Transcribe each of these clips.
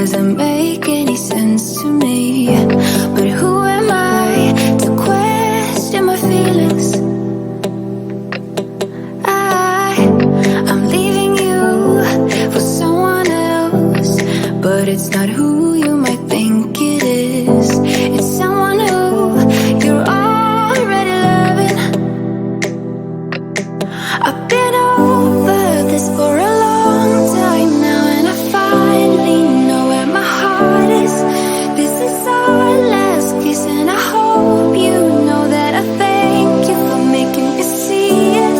doesn't make any sense to me. But who am I to question my feelings? I'm leaving you for someone else, but it's not who you might think it is. It's someone who you're already loving. I've been over this for a long time now, and I finally know where my heart is. This is our last kiss, and I hope you know that I thank you for making me see it.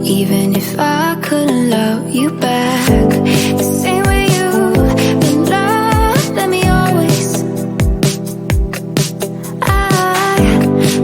Even if I couldn't love you back the same way you've been loving me always.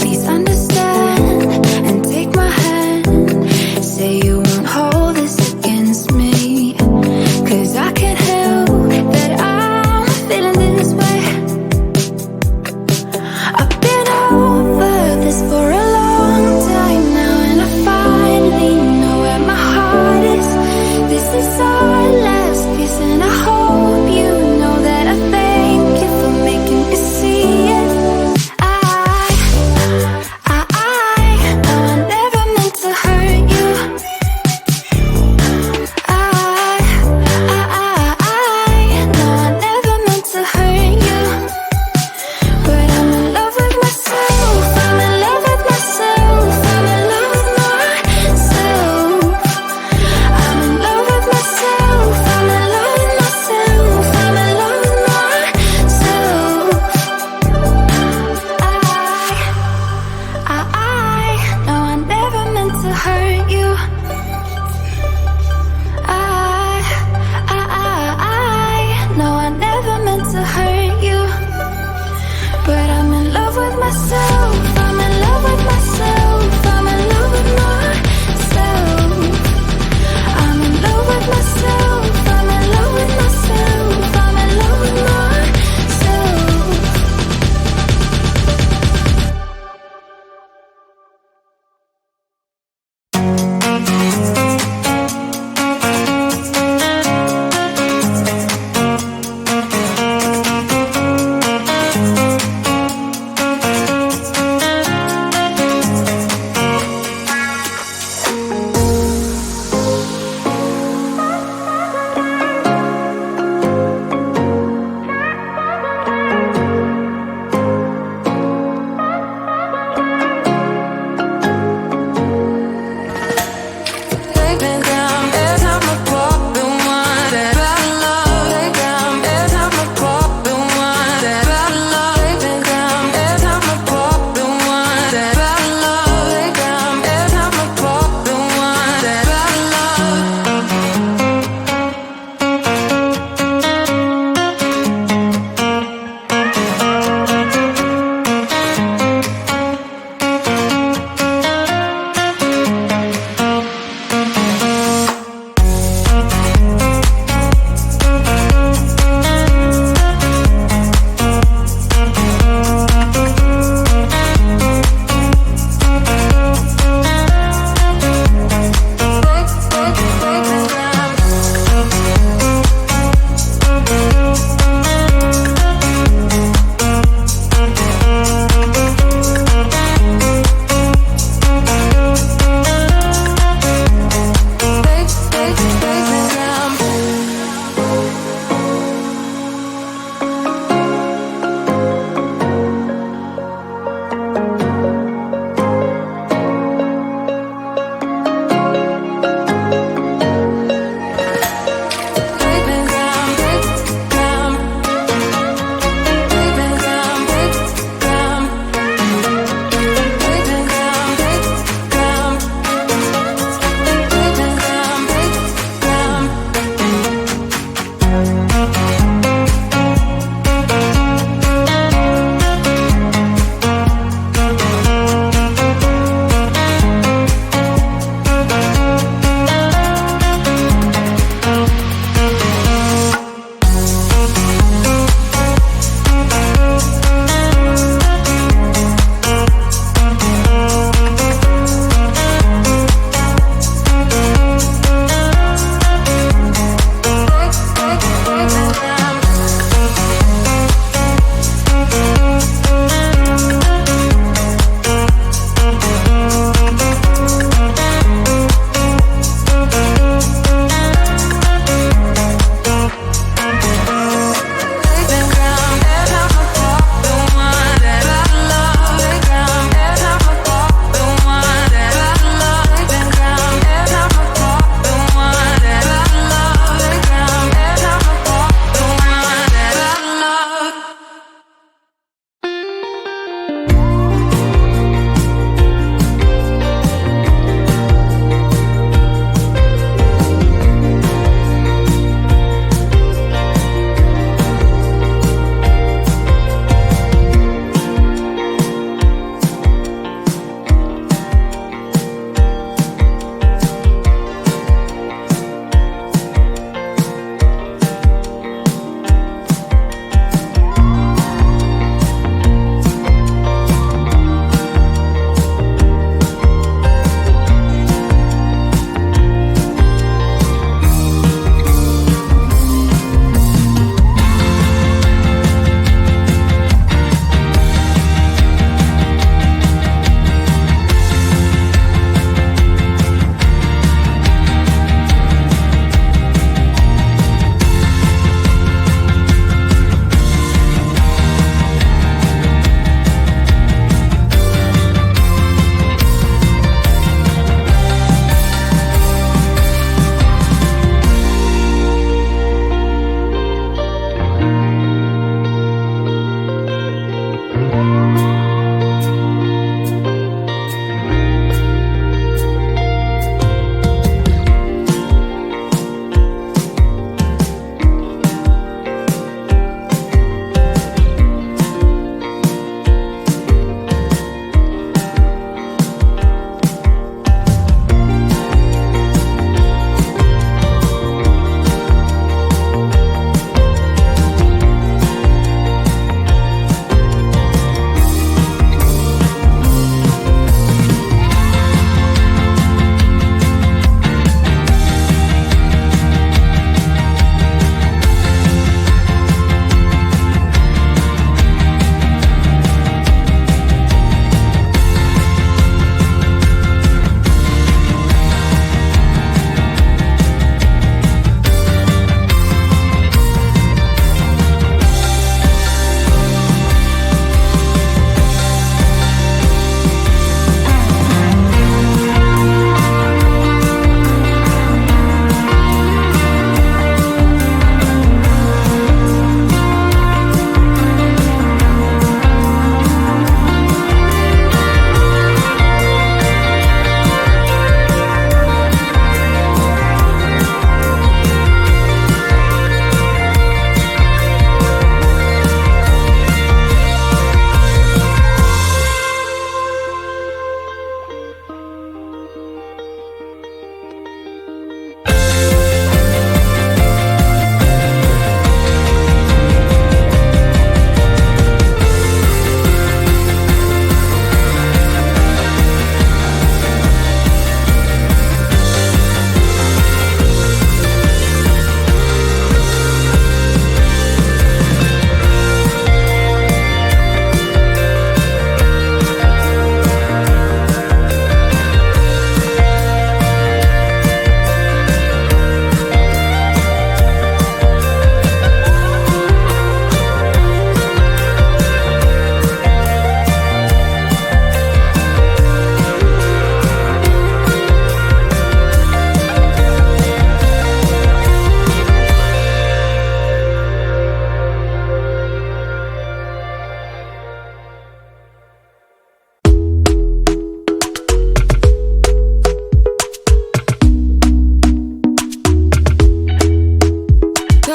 Please understand and take my hand. Say you won't hold this against me, 'cause I can't help that I'm feeling this way. I've been over this for a long time now, and I finally know where my heart is. This is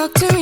talk to me.